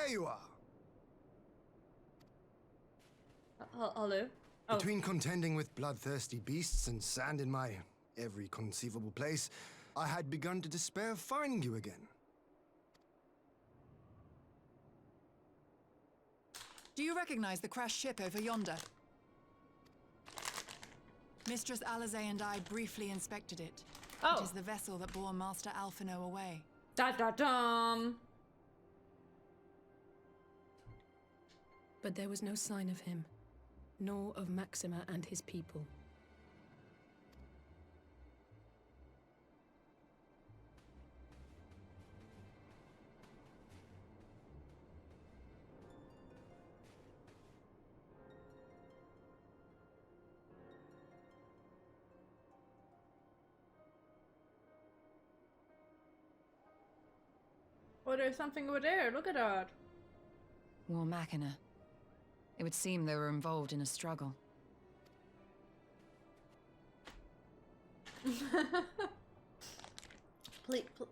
there you are. Hello? Oh. Between contending with bloodthirsty beasts and sand in my every conceivable place, I had begun to despair of finding you again. Do you recognize the crashed ship over yonder? Mistress Alizé and I briefly inspected it. Oh. It is the vessel that bore Master Alphino away. Da-da-dum! But there was no sign of him, nor of Maxima and his people. Oh, there's something over there. Look at that. War Machina. It would seem they were involved in a struggle.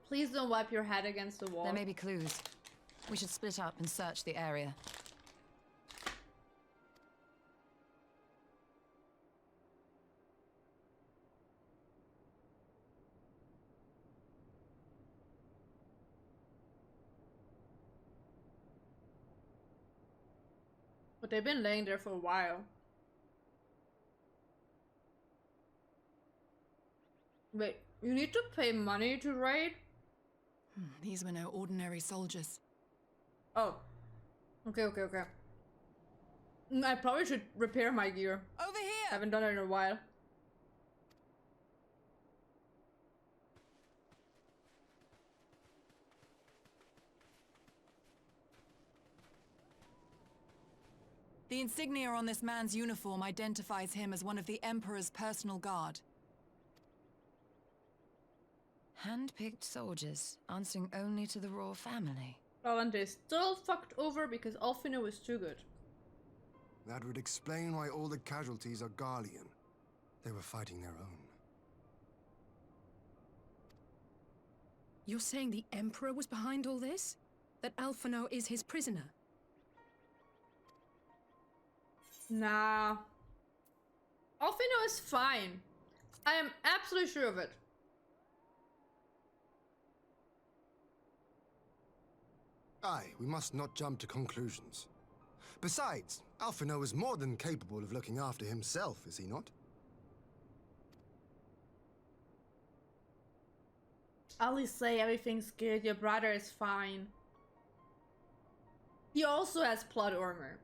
Please don't wipe your head against the wall. There may be clues. We should split up and search the area. But they've been laying there for a while. Wait, you need to pay money to raid? These were no ordinary soldiers. Oh. Okay. I probably should repair my gear. Over here! Haven't done it in a while. The insignia on this man's uniform identifies him as one of the Emperor's personal guard. Hand-picked soldiers, answering only to the royal family. Well, and they still fucked over because Alphino was too good. That would explain why all the casualties are Garlean. They were fighting their own. You're saying the Emperor was behind all this? That Alphino is his prisoner? Nah. Alphino is fine. I am absolutely sure of it. Aye, we must not jump to conclusions. Besides, Alphino is more than capable of looking after himself, is he not? Always say everything's good, your brother is fine. He also has plot armor.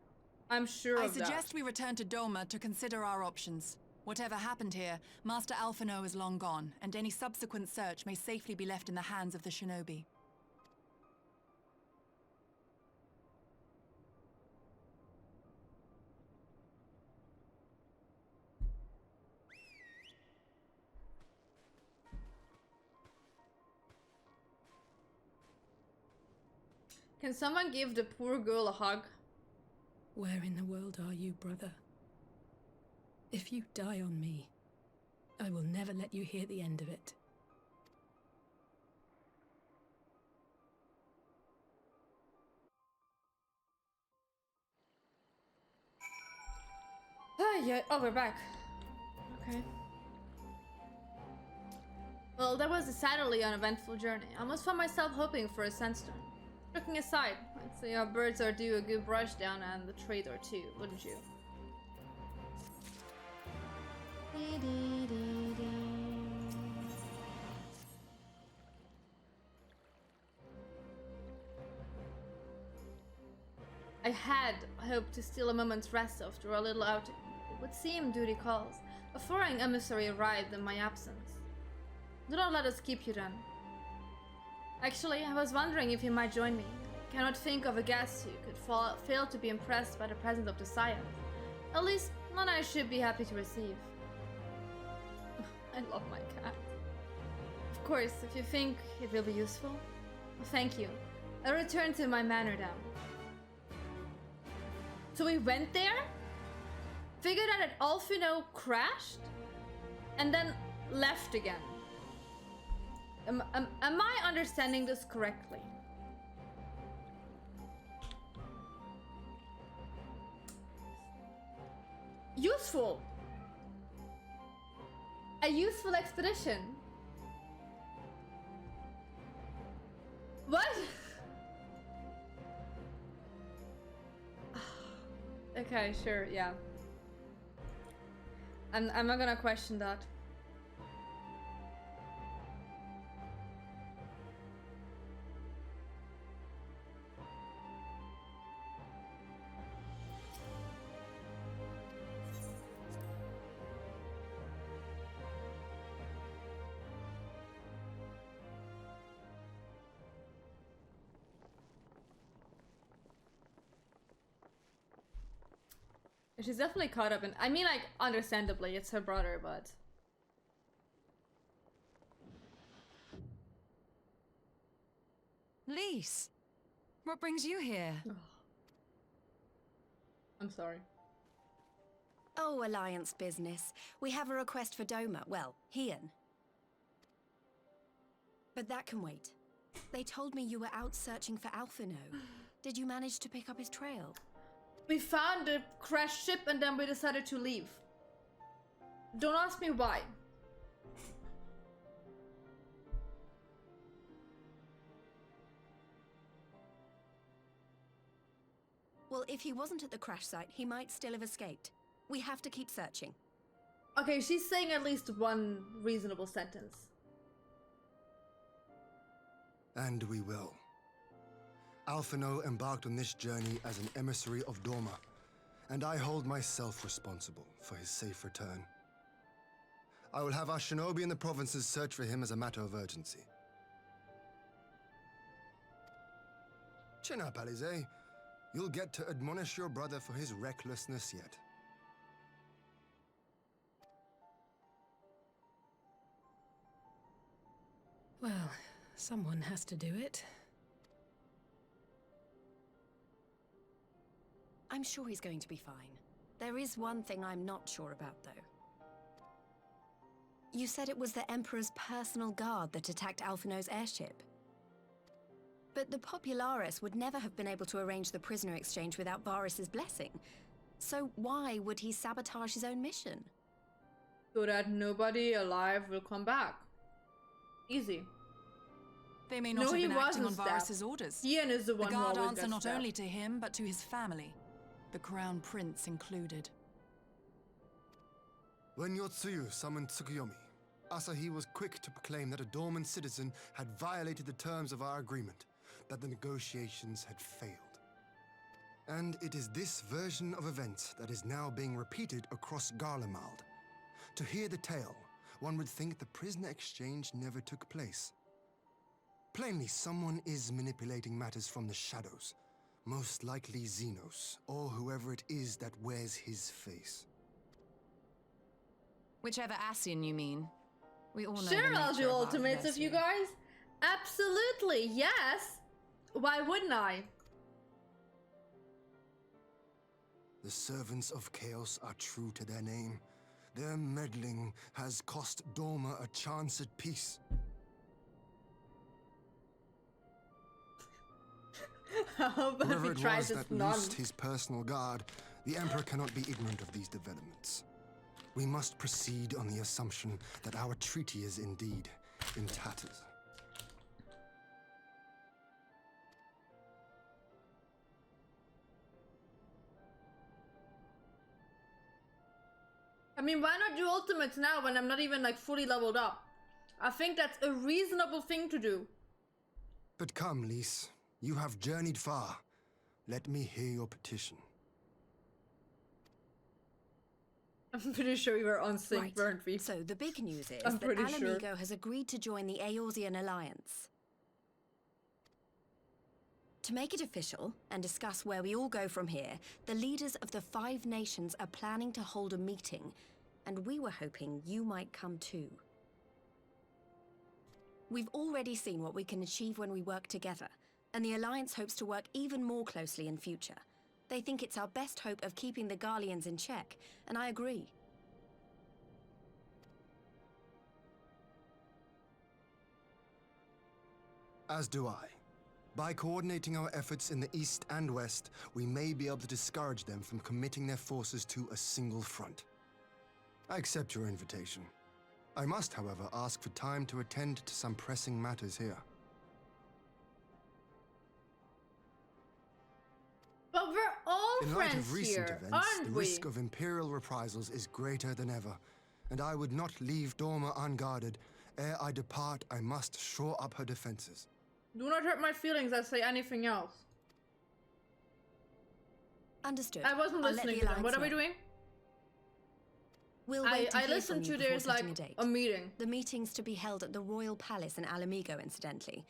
I'm sure of that. I suggest we return to Doma to consider our options. Whatever happened here, Master Alphino is long gone, and any subsequent search may safely be left in the hands of the shinobi. Can someone give the poor girl a hug? Where in the world are you, brother? If you die on me, I will never let you hear the end of it. Ah, yeah. Oh, we're back. Okay. Well, that was a sadly uneventful journey. I almost found myself hoping for a sandstone. Looking aside, I'd say our birds are due a good brush down and a trade or two, wouldn't you? I had hoped to steal a moment's rest after a little outing. It would seem duty calls. A foreign emissary arrived in my absence. Do not let us keep you then. Actually, I was wondering if you might join me. I cannot think of a guest who could fail to be impressed by the presence of the Scion. At least, none I should be happy to receive. I love my cat. Of course, if you think it will be useful, well, thank you. I'll return to my manor down. So we went there, figured out that Alphino crashed, and then left again. Am I understanding this correctly? Useful. A useful expedition. What? Okay, sure, yeah. I'm not gonna question that. She's definitely caught up in, I mean, like, understandably, it's her brother, but... Lise, what brings you here? I'm sorry. Oh, Alliance business. We have a request for Doma. Well, Hien. But that can wait. They told me you were out searching for Alphino. Did you manage to pick up his trail? We found a crashed ship and then we decided to leave. Don't ask me why. Well, if he wasn't at the crash site, he might still have escaped. We have to keep searching. Okay, she's saying at least one reasonable sentence. And we will. Alphino embarked on this journey as an emissary of Dorma, and I hold myself responsible for his safe return. I will have our shinobi in the provinces search for him as a matter of urgency. Chin up, Alize. You'll get to admonish your brother for his recklessness yet. Well, someone has to do it. I'm sure he's going to be fine. There is one thing I'm not sure about, though. You said it was the Emperor's personal guard that attacked Alphino's airship. But the Popularis would never have been able to arrange the prisoner exchange without Varys' blessing. So why would he sabotage his own mission? So that nobody alive will come back. Easy. They may not No, have he been acting on wasn't stabbed. Varys' orders. Hien is the one The who guard always answer gets not stabbed. only to him, but to his family. The Crown Prince included. When Yotsuyu summoned Tsukuyomi, Asahi was quick to proclaim that a dormant citizen had violated the terms of our agreement, that the negotiations had failed. And it is this version of events that is now being repeated across Garlemald. To hear the tale, one would think the prisoner exchange never took place. Plainly, someone is manipulating matters from the shadows. Most likely Xenos, or whoever it is that wears his face. Whichever Ascian you mean. We all know Sure, the I'll nature do of our ultimates if you adversary. guys. Absolutely, yes. Why wouldn't I? The servants of chaos are true to their name. Their meddling has cost Dorma a chance at peace. How about if Whoever he it tries was his that nun? loosed his personal guard, the Emperor cannot be ignorant of these developments. We must proceed on the assumption that our treaty is indeed in tatters. I mean, why not do ultimates now when I'm not even like fully leveled up? I think that's a reasonable thing to do. But come, Lise, you have journeyed far. Let me hear your petition. I'm pretty sure we were on sync, Right. weren't we? So the big news is I'm that pretty sure. Alamigo has agreed to join the Eorzean Alliance. To make it official and discuss where we all go from here, the leaders of the 5 nations are planning to hold a meeting, and we were hoping you might come too. We've already seen what we can achieve when we work together, and the Alliance hopes to work even more closely in future. They think it's our best hope of keeping the Garleans in check, and I agree. As do I. By coordinating our efforts in the east and west, we may be able to discourage them from committing their forces to a single front. I accept your invitation. I must, however, ask for time to attend to some pressing matters here. But we're all In light friends of recent here, events, the aren't we? risk of Imperial reprisals is greater than ever, and I would not leave Dorma unguarded. Ere I depart, I must shore up her defenses. Do not hurt my feelings as say anything else. Understood. I wasn't I'll let listening the to them. Alliance What are we know. doing? We'll wait to I hear listened from to you before there's like setting a date. a meeting. The meeting's to be held at the Royal Palace in Alamigo, incidentally.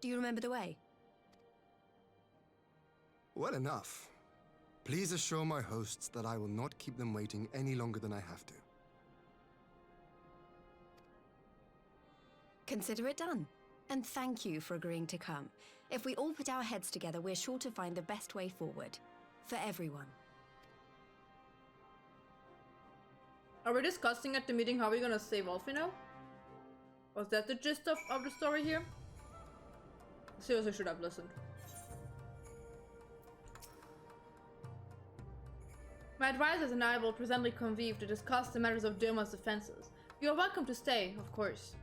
Do you remember the way? Well enough. Please assure my hosts that I will not keep them waiting any longer than I have to. Consider it done. And thank you for agreeing to come. If we all put our heads together, we're sure to find the best way forward. For everyone. Are we discussing at the meeting how we're gonna save Alfino? Was that the gist of the story here? Seriously, should have listened. My advisors and I will presently convene to discuss the matters of Doma's defenses. You are welcome to stay, of course.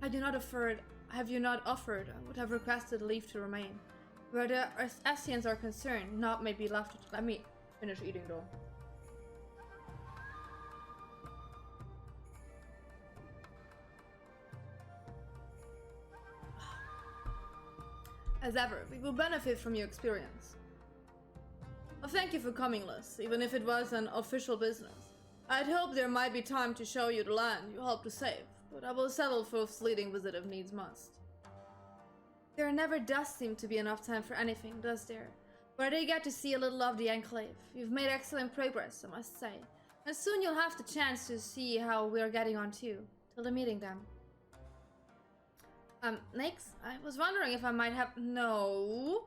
Have you not offered, I would have requested leave to remain. Where the Ascians are concerned, naught may be left. Let me finish eating though. As ever, we will benefit from your experience. Well, thank you for coming, Liz, even if it was an official business. I'd hoped there might be time to show you the land you helped to save, but I will settle for a fleeting visit if needs must. There never does seem to be enough time for anything, does there? But I did get to see a little of the Enclave. You've made excellent progress, I must say. And soon you'll have the chance to see how we're getting on too. Till the meeting then. Nix, I was wondering if I might have... No.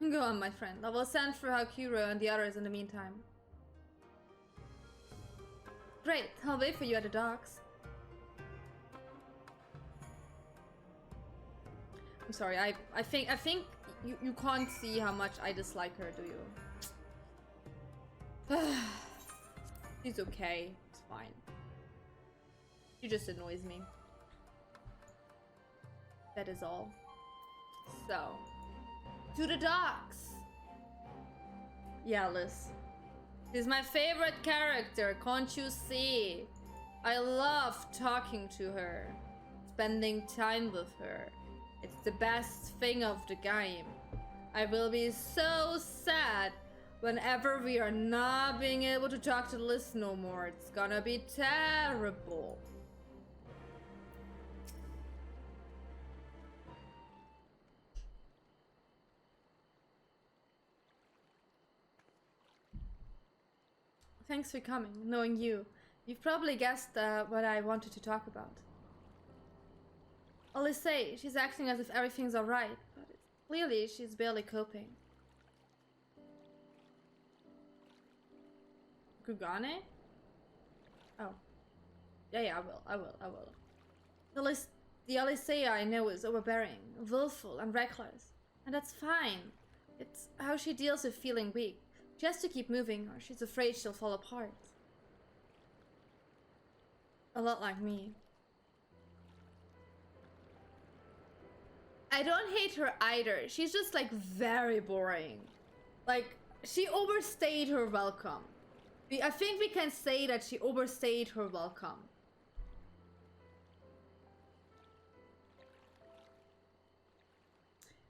Go on, my friend. I will send for Hakuro and the others in the meantime. Great, I'll wait for you at the docks. I'm sorry, I think you can't see how much I dislike her, do you? She's okay. It's fine. She just annoys me. That is all. So, to the docks. Yeah, Liz. She's my favorite character, can't you see? I love talking to her, spending time with her. It's the best thing of the game. I will be so sad whenever we are not being able to talk to Liz no more. It's gonna be terrible. Thanks for coming. Knowing you've probably guessed what I wanted to talk about. I'll say she's acting as if everything's alright, but clearly she's barely coping. Kugane? Oh. Yeah, I will. The Alysea I know is overbearing, willful, and reckless. And that's fine. It's how she deals with feeling weak. She has to keep moving, or she's afraid she'll fall apart. A lot like me. I don't hate her either. She's just like very boring. Like, she overstayed her welcome. I think we can say that she overstayed her welcome.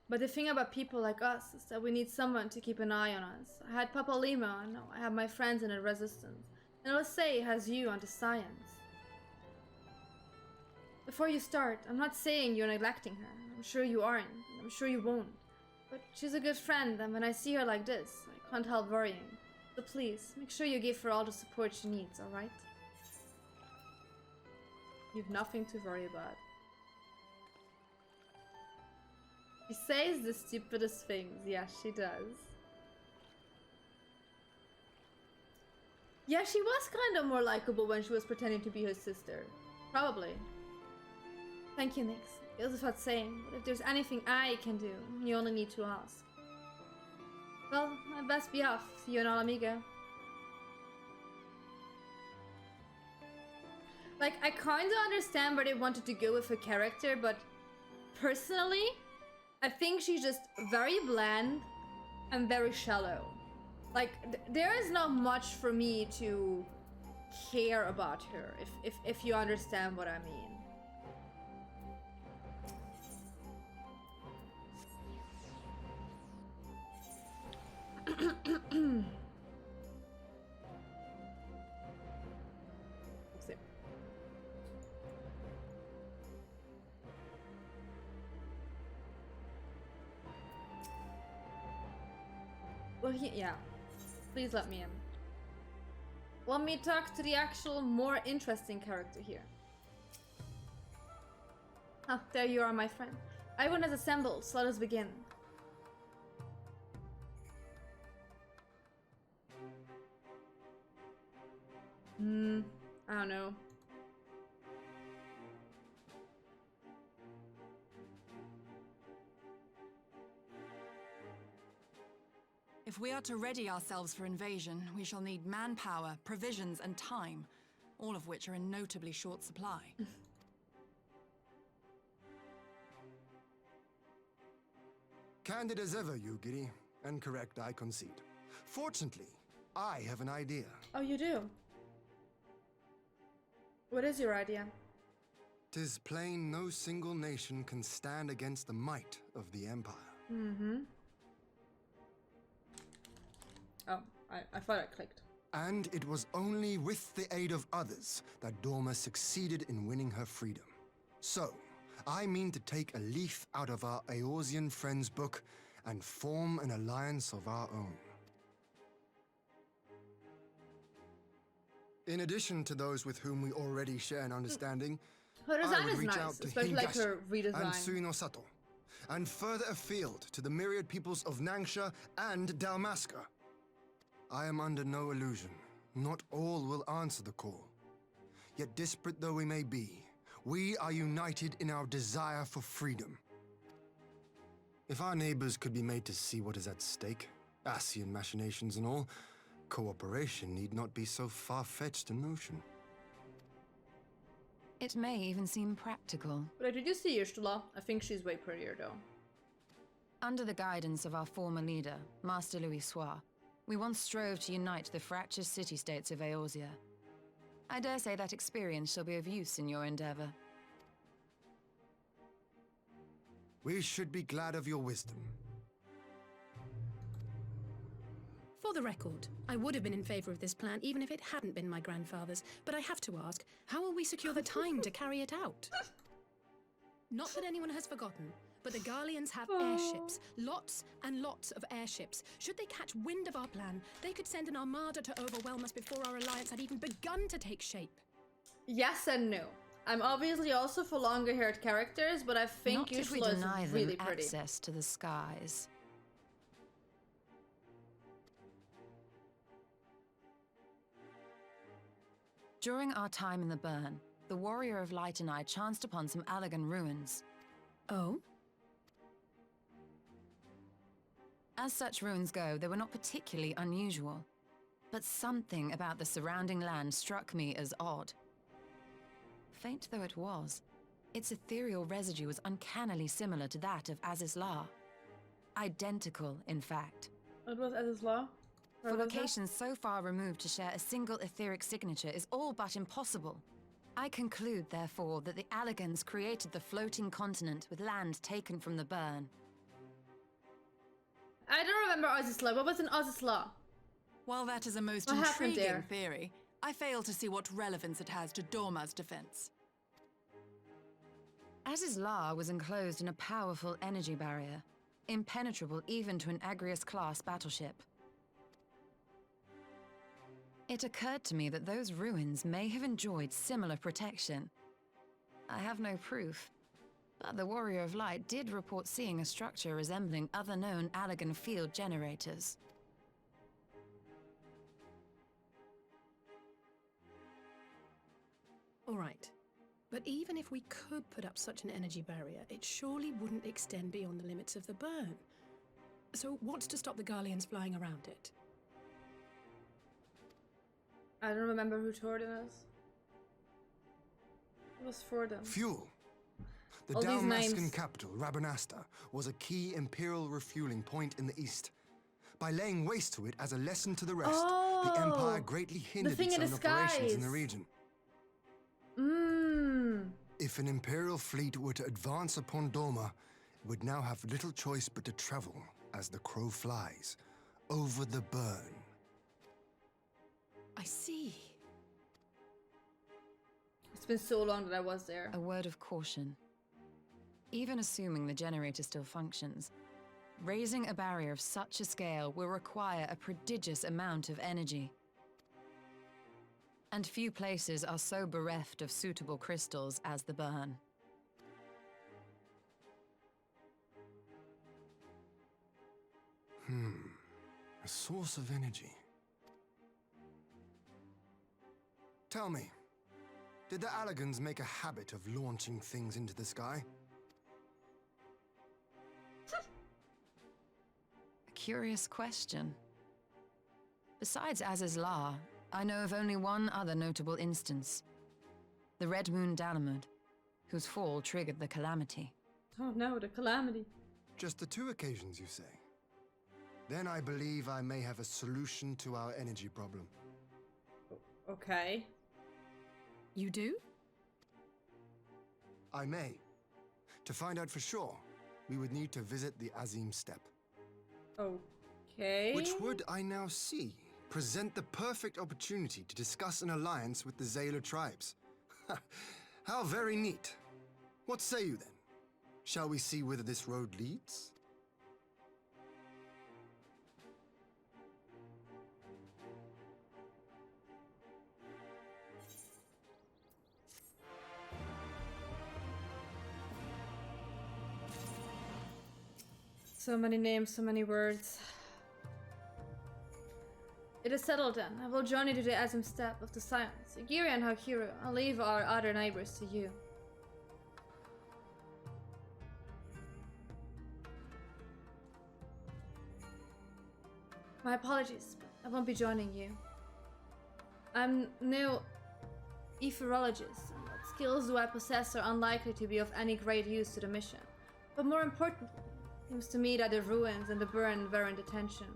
But the thing about people like us is that we need someone to keep an eye on us. I had Papa Lima, no, I have my friends in the Resistance. And let's say it has you on the Science. Before you start, I'm not saying you're neglecting her. I'm sure you aren't. I'm sure you won't. But she's a good friend, and when I see her like this, I can't help worrying. So please, make sure you give her all the support she needs, alright? You've nothing to worry about. She says the stupidest things. Yes, she does. Yeah, she was kind of more likable when she was pretending to be her sister. Probably. Thank you, Nyx. It goes without saying, but if there's anything I can do, you only need to ask. Well, I best be off. See you in Alamigo. Like, I kinda understand where they wanted to go with her character, but personally, I think she's just very bland and very shallow. Like, there is not much for me to care about her, if you understand what I mean. Let's see. Well, yeah. Please let me in. Let me talk to the actual, more interesting character here. Ah, there you are, my friend. Everyone has assembled, so let us begin. I don't know. If we are to ready ourselves for invasion, we shall need manpower, provisions, and time, all of which are in notably short supply. Candid as ever, you giddy, and correct, I concede. Fortunately, I have an idea. Oh, you do? What is your idea? 'Tis plain no single nation can stand against the might of the Empire. Oh, I thought it clicked. And it was only with the aid of others that Dorma succeeded in winning her freedom. So, I mean to take a leaf out of our Eorzean friends' book and form an alliance of our own. In addition to those with whom we already share an understanding, Her design I would is reach nice, out to especially like Hingasha her and redesign. Suinosato, and further afield to the myriad peoples of Nangsha and Dalmasca. I am under no illusion. Not all will answer the call. Yet disparate though we may be, we are united in our desire for freedom. If our neighbors could be made to see what is at stake, Ascian machinations and all, cooperation need not be so far-fetched a notion. It may even seem practical. But did you see Ystula? I think she's way prettier though. Under the guidance of our former leader, Master Louis Soir, we once strove to unite the fractious city-states of Eorzea. I dare say that experience shall be of use in your endeavor. We should be glad of your wisdom. For the record, I would have been in favor of this plan even if it hadn't been my grandfather's, but I have to ask, how will we secure the time to carry it out? Not that anyone has forgotten, but the Garleans have airships. Lots and lots of airships. Should they catch wind of our plan, they could send an armada to overwhelm us before our alliance had even begun to take shape. Yes and no. I'm obviously also for longer-haired characters, but I think Not if we Ystula deny is them really pretty. access to the skies. During our time in the Burn, the Warrior of Light and I chanced upon some Allagan ruins. Oh? As such ruins go, they were not particularly unusual. But something about the surrounding land struck me as odd. Faint though it was, its ethereal residue was uncannily similar to that of Azizlar. Identical, in fact. What was Azizlar? For locations so far removed to share a single etheric signature is all but impossible. I conclude, therefore, that the Allagans created the floating continent with land taken from the Burn. I don't remember Azizlar. What was in Azizlar? While that is a most What happened intriguing there? theory, I fail to see what relevance it has to Dorma's defense. Azizlar was enclosed in a powerful energy barrier, impenetrable even to an Agrius-class battleship. It occurred to me that those ruins may have enjoyed similar protection. I have no proof, but the Warrior of Light did report seeing a structure resembling other known Allagan field generators. All right. But even if we could put up such an energy barrier, it surely wouldn't extend beyond the limits of the burn. So what's to stop the Garleans flying around it? I don't remember who Torden is. It was for them. Fuel. The All these Dalmascan names. capital, Rabanasta, was a key imperial refueling point in the east. By laying waste to it as a lesson to the rest, the Empire greatly hindered thing its in own operations in the disguise. region. Mmm. If an imperial fleet were to advance upon Doma, it would now have little choice but to travel, as the crow flies, over the burn. I see. It's been so long that I was there. A word of caution. Even assuming the generator still functions, raising a barrier of such a scale will require a prodigious amount of energy. And few places are so bereft of suitable crystals as the burn. A source of energy. Tell me, did the Allagans make a habit of launching things into the sky? A curious question. Besides Az's Law, I know of only one other notable instance. The Red Moon Dalamud, whose fall triggered the calamity. Oh no, the calamity. Just the two occasions, you say? Then I believe I may have a solution to our energy problem. Okay. You do? I may. To find out for sure, we would need to visit the Azim Steppe. Okay. Which would, I now see, present the perfect opportunity to discuss an alliance with the Zayla tribes. How very neat. What say you then? Shall we see whither this road leads? So many names, so many words. It is settled then. I will journey to the Azim Steppe of the Silence. Yagiri and Hakiru, I'll leave our other neighbors to you. My apologies, but I won't be joining you. I'm no etherologist, and what skills do I possess are unlikely to be of any great use to the mission. But more importantly, it seems to me that the ruins and the burn warrant attention.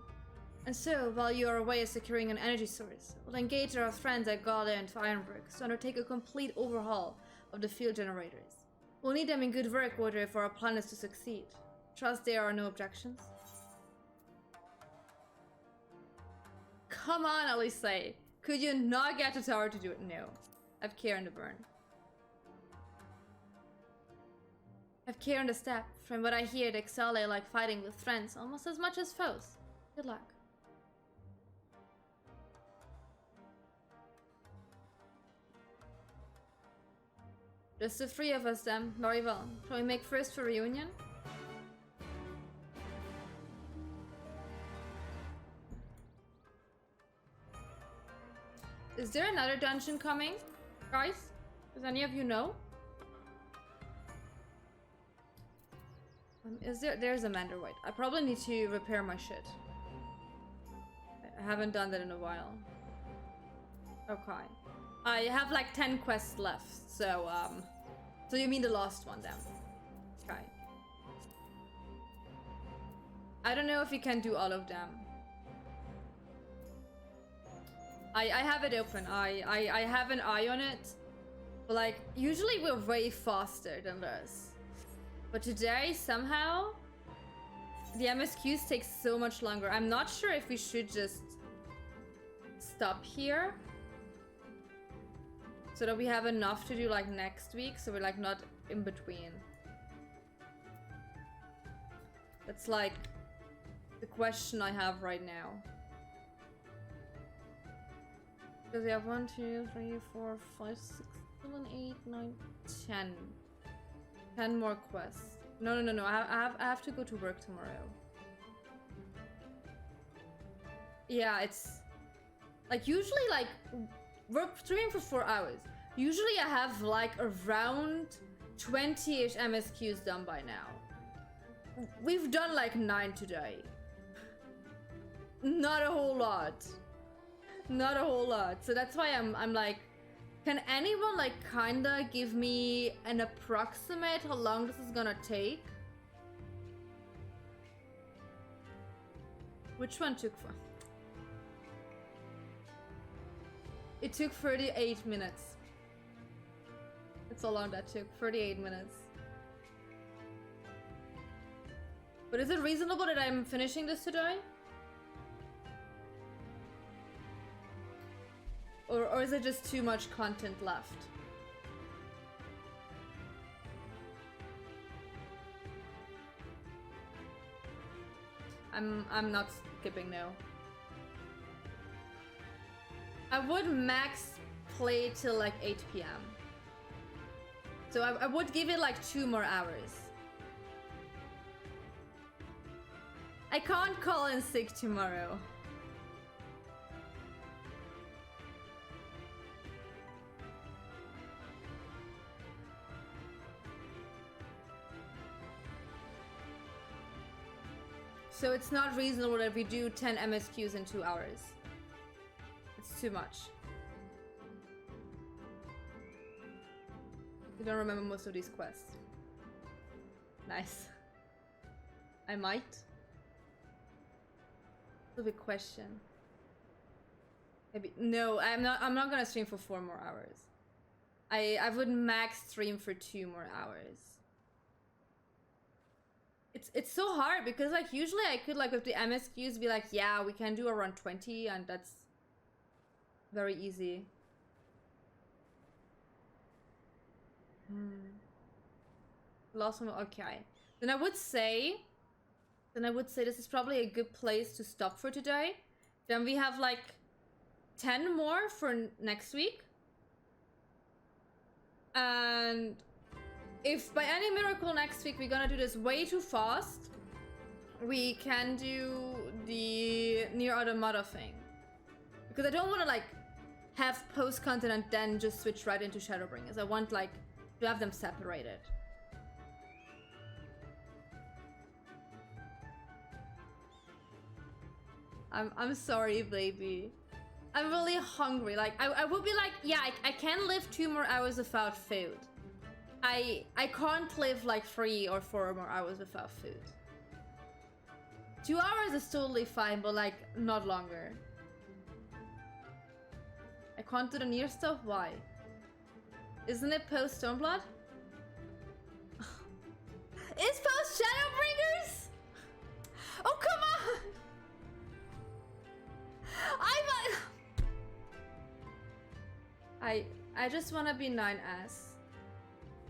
And so, while you are away securing an energy source, we'll engage our friends at Gala and Ironworks to undertake a complete overhaul of the field generators. We'll need them in good work order for our plan is to succeed. Trust there are no objections. Come on, Elise. Could you not get to tower to do it? No. Have care in the burn. Have care in the steppe. From what I hear, the Exale like fighting with friends almost as much as foes. Good luck. Just the three of us then. Very well. Shall we make first for reunion? Is there another dungeon coming, guys? Does any of you know? Is there? There's a Manderwhite. I probably need to repair my shit. I haven't done that in a while. Okay. I have like 10 quests left, so so you mean the last one then? Okay. I don't know if you can do all of them. I have it open. I have an eye on it. But like, usually we're way faster than this. But today, somehow, the MSQs take so much longer. I'm not sure if we should just stop here. So that we have enough to do like next week, so we're like not in between. That's like the question I have right now. Because we have 1, 2, 3, 4, 5, 6, 7, 8, 9, 10. 10 more quests. No. I have to go to work tomorrow. Yeah, it's like usually like we're streaming for 4 hours. Usually I have like around 20-ish MSQs done by now. We've done like 9 today. Not a whole lot. Not a whole lot. So that's why I'm like, can anyone like kinda give me an approximate how long this is gonna take? Which one took for? It took 38 minutes. That's how long that took. 38 minutes. But is it reasonable that I'm finishing this today? Or is it just too much content left? I'm not skipping, no. I would max play till like 8 p.m. So I would give it like 2 more hours. I can't call in sick tomorrow. So it's not reasonable that we do 10 MSQs in 2 hours. It's too much. I don't remember most of these quests. Nice. I might. That's a big question. Maybe no, I'm not gonna stream for 4 more hours. I would max stream for 2 more hours. It's so hard because like usually I could like with the MSQs be like, yeah, we can do around 20 and that's very easy. Last one, okay. Then I would say this is probably a good place to stop for today. Then we have like 10 more for next week. And if by any miracle next week we're gonna do this way too fast, we can do the Near Automata thing. Because I don't want to like have post content and then just switch right into Shadowbringers. I want like to have them separated. I'm sorry, baby. I'm really hungry. Like I would be like, yeah, I can live 2 more hours without food. I can't live like 3 or 4 more hours without food. 2 hours is totally fine, but like not longer. I can't do the near stuff? Why? Isn't it post Stormblood? It's post Shadowbringers? Oh, come on! I just wanna be 9S.